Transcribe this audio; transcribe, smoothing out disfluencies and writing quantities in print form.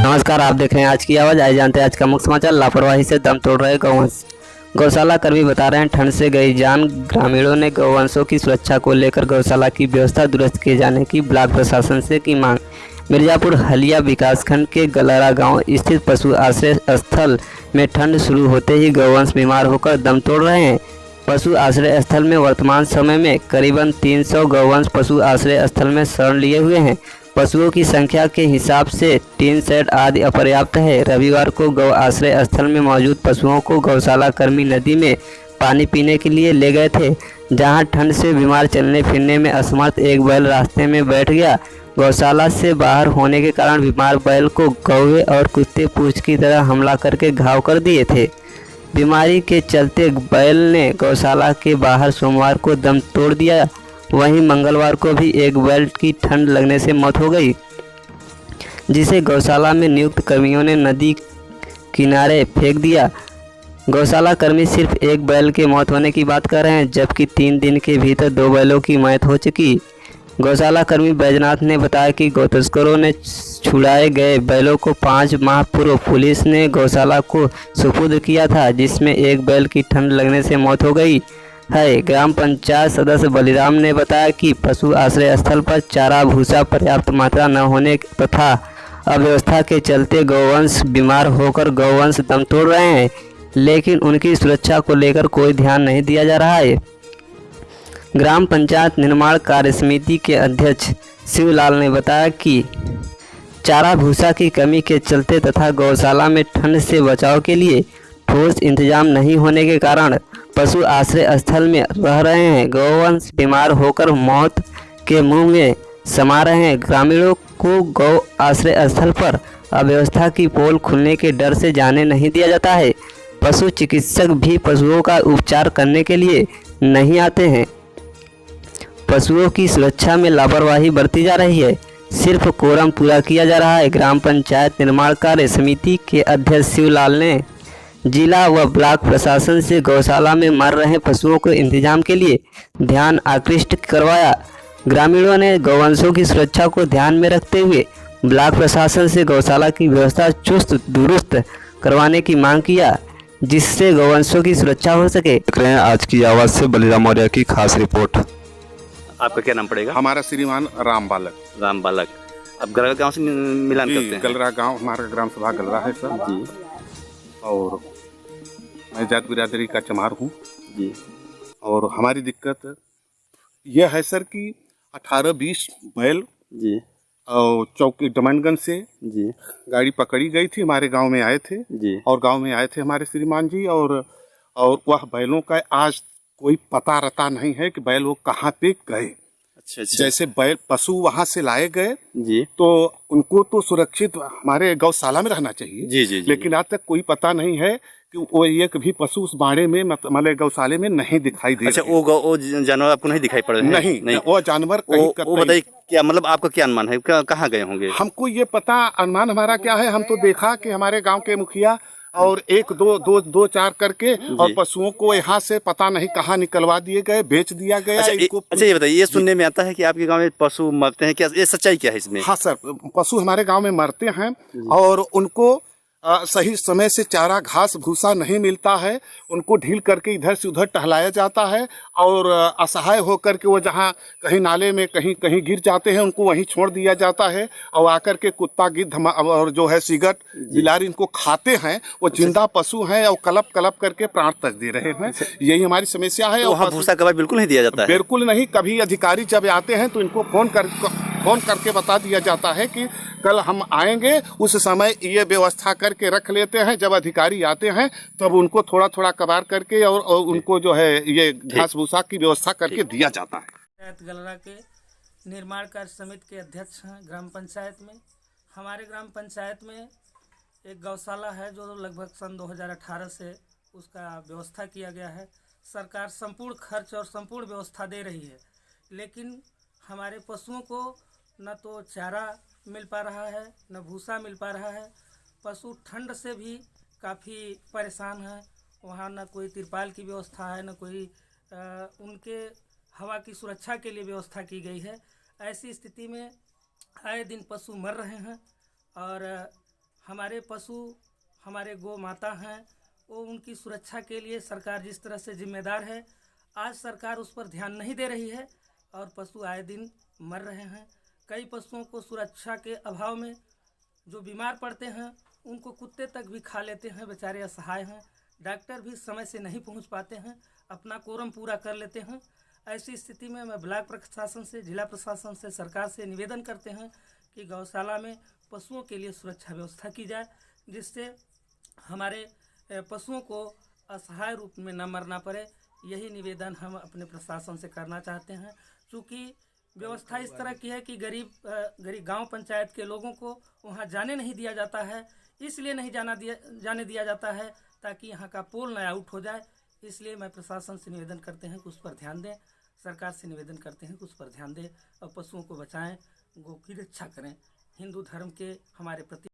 नमस्कार, आप देख रहे हैं आज की आवाज़। आइए जानते हैं आज का मुख्य समाचार। लापरवाही से दम तोड़ रहे गौवंश। गौशाला कर्मी बता रहे हैं ठंड से गई जान। ग्रामीणों ने गौवंशों की सुरक्षा को लेकर गौशाला की व्यवस्था दुरुस्त किए जाने की ब्लॉक प्रशासन से की मांग। मिर्जापुर हलिया विकासखंड के गलरा गांव स्थित पशु आश्रय स्थल में ठंड शुरू होते ही गौवंश बीमार होकर दम तोड़ रहे हैं। पशु आश्रय स्थल में वर्तमान समय में करीबन 300 गौवंश पशु आश्रय स्थल में शरण लिए हुए हैं। पशुओं की संख्या के हिसाब से टीन शेड आदि अपर्याप्त है। रविवार को गौ आश्रय स्थल में मौजूद पशुओं को गौशाला कर्मी नदी में पानी पीने के लिए ले गए थे, जहां ठंड से बीमार चलने फिरने में असमर्थ एक बैल रास्ते में बैठ गया। गौशाला से बाहर होने के कारण बीमार बैल को कौवे और कुत्ते पूंछ की तरह हमला करके घाव कर दिए थे। बीमारी के चलते बैल ने गौशाला के बाहर सोमवार को दम तोड़ दिया। वहीं मंगलवार को भी एक बैल की ठंड लगने से मौत हो गई, जिसे गौशाला में नियुक्त कर्मियों ने नदी किनारे फेंक दिया। गौशाला कर्मी सिर्फ एक बैल के मौत होने की बात कर रहे हैं, जबकि 3 दिन के भीतर 2 बैलों की मौत हो चुकी। गौशाला कर्मी बैजनाथ ने बताया कि गौ तस्करों ने छुड़ाए गए बैलों को 5 माह पूर्व पुलिस ने गौशाला को सुपुर्द किया था, जिसमें एक बैल की ठंड लगने से मौत हो गई है। ग्राम पंचायत सदस्य बलिराम ने बताया कि पशु आश्रय स्थल पर चारा भूसा पर्याप्त मात्रा न होने तथा अव्यवस्था के चलते गौवंश बीमार होकर गौवंश दम तोड़ रहे हैं, लेकिन उनकी सुरक्षा को लेकर कोई ध्यान नहीं दिया जा रहा है। ग्राम पंचायत निर्माण कार्य समिति के अध्यक्ष शिवलाल ने बताया कि चारा भूसा की कमी के चलते तथा गौशाला में ठंड से बचाव के लिए ठोस इंतजाम नहीं होने के कारण पशु आश्रय स्थल में रह रहे हैं गौवंश बीमार होकर मौत के मुंह में समा रहे हैं। ग्रामीणों को गौ आश्रय स्थल पर अव्यवस्था की पोल खुलने के डर से जाने नहीं दिया जाता है। पशु चिकित्सक भी पशुओं का उपचार करने के लिए नहीं आते हैं। पशुओं की सुरक्षा में लापरवाही बरती जा रही है। सिर्फ कोरम पूरा किया जा रहा है। ग्राम पंचायत निर्माण कार्य समिति के अध्यक्ष शिवलाल ने जिला व ब्लॉक प्रशासन से गौशाला में मर रहे पशुओं को इंतजाम के लिए ध्यान आकृष्ट करवाया। ग्रामीणों ने गौवंशों की सुरक्षा को ध्यान में रखते हुए ब्लॉक प्रशासन से गौशाला की व्यवस्था चुस्त दुरुस्त करवाने की मांग किया, जिससे गौवंशों की सुरक्षा हो सके। देख रहे हैं आज की आवाज़ से बलिराम मौर्य की खास रिपोर्ट। आपका क्या नाम पड़ेगा? हमारा श्रीमान राम बालक। राम बालक। अब गलरा गांव से मिलान करते हैं? गलरा गांव हमारा ग्राम सभा गलरा है सर जी। और मैं जात बिरादरी का चमार हूँ जी। और हमारी दिक्कत यह है सर कि 18-20 बैल जी और चौकी डमनगंज से जी गाड़ी पकड़ी गई थी, हमारे गांव में आए थे जी। और गांव में आए थे हमारे श्रीमान जी। और वह बैलों का आज कोई पता रता नहीं है कि बैल वो कहाँ पे गए। अच्छा। जैसे बैल पशु वहां से लाए गए जी, तो उनको तो सुरक्षित हमारे गौशाला में रहना चाहिए जी जी जी। लेकिन आज तक कोई पता नहीं है कि वो एक भी पशु उस बाड़े में मतलब गौशाले में नहीं दिखाई दे अच्छा, रहे। वो जानवर आपको नहीं दिखाई पड़ रहे हैं? नहीं, वो जानवर कहीं वो बताइए क्या मतलब आपका क्या अनुमान है, कहाँ गए होंगे? हमको ये पता अनुमान हमारा क्या है, हम तो देखा कि हमारे गांव के मुखिया और 1 2 4 करके और पशुओं को यहाँ से पता नहीं कहाँ निकलवा दिए गए, बेच दिया गया। अच्छा, ये बताइए, ये सुनने में आता है कि आपके गांव में पशु मरते हैं, क्या ये सच्चाई क्या है इसमें? हाँ सर, पशु हमारे गांव में मरते हैं और उनको सही समय से चारा घास भूसा नहीं मिलता है। उनको ढील करके इधर से उधर टहलाया जाता है और असहाय होकर के वो जहाँ कहीं नाले में कहीं गिर जाते हैं, उनको वहीं छोड़ दिया जाता है और आकर के कुत्ता गिद्ध और जो है सिगट बिलारी इनको खाते हैं। वो जिंदा पशु हैं और कलप कलप करके प्राण तक दे रहे हैं। यही हमारी समस्या है। वहाँ भूसा कबाड़ बिल्कुल नहीं दिया जाता है? बिल्कुल नहीं। कभी अधिकारी जब आते हैं तो इनको फोन करके बता दिया जाता है कि कल हम आएंगे, उस समय ये व्यवस्था करके रख लेते हैं। जब अधिकारी आते हैं तब उनको थोड़ा थोड़ा कबार करके और उनको जो है ये घास भूसा की व्यवस्था करके दिया जाता है। गलरा के निर्माण कार्य समिति के अध्यक्ष हैं ग्राम पंचायत में। हमारे ग्राम पंचायत में एक गौशाला है जो लगभग सन 2018 से उसका व्यवस्था किया गया है। सरकार संपूर्ण खर्च और संपूर्ण व्यवस्था दे रही है, लेकिन हमारे पशुओं को न तो चारा मिल पा रहा है, न भूसा मिल पा रहा है। पशु ठंड से भी काफ़ी परेशान हैं। वहाँ न कोई तिरपाल की व्यवस्था है, न कोई उनके हवा की सुरक्षा के लिए व्यवस्था की गई है। ऐसी स्थिति में आए दिन पशु मर रहे हैं और हमारे पशु हमारे गौ माता हैं, वो उनकी सुरक्षा के लिए सरकार जिस तरह से जिम्मेदार है, आज सरकार उस पर ध्यान नहीं दे रही है और पशु आए दिन मर रहे हैं। कई पशुओं को सुरक्षा के अभाव में जो बीमार पड़ते हैं उनको कुत्ते तक भी खा लेते हैं, बेचारे असहाय हैं। डॉक्टर भी समय से नहीं पहुंच पाते हैं, अपना कोरम पूरा कर लेते हैं। ऐसी स्थिति में मैं ब्लॉक प्रशासन से, जिला प्रशासन से, सरकार से निवेदन करते हैं कि गौशाला में पशुओं के लिए सुरक्षा व्यवस्था की जाए, जिससे हमारे पशुओं को असहाय रूप में न मरना पड़े। यही निवेदन हम अपने प्रशासन से करना चाहते हैं। चूँकि व्यवस्था इस तरह की है कि गरीब गांव पंचायत के लोगों को वहां जाने नहीं दिया जाता है, इसलिए नहीं जाने दिया जाता है ताकि यहाँ का पोल न आउट हो जाए। इसलिए मैं प्रशासन से निवेदन करते हैं कि उस पर ध्यान दें, सरकार से निवेदन करते हैं कि उस पर ध्यान दें और पशुओं को बचाएं, गौ की रक्षा करें। हिंदू धर्म के हमारे प्रति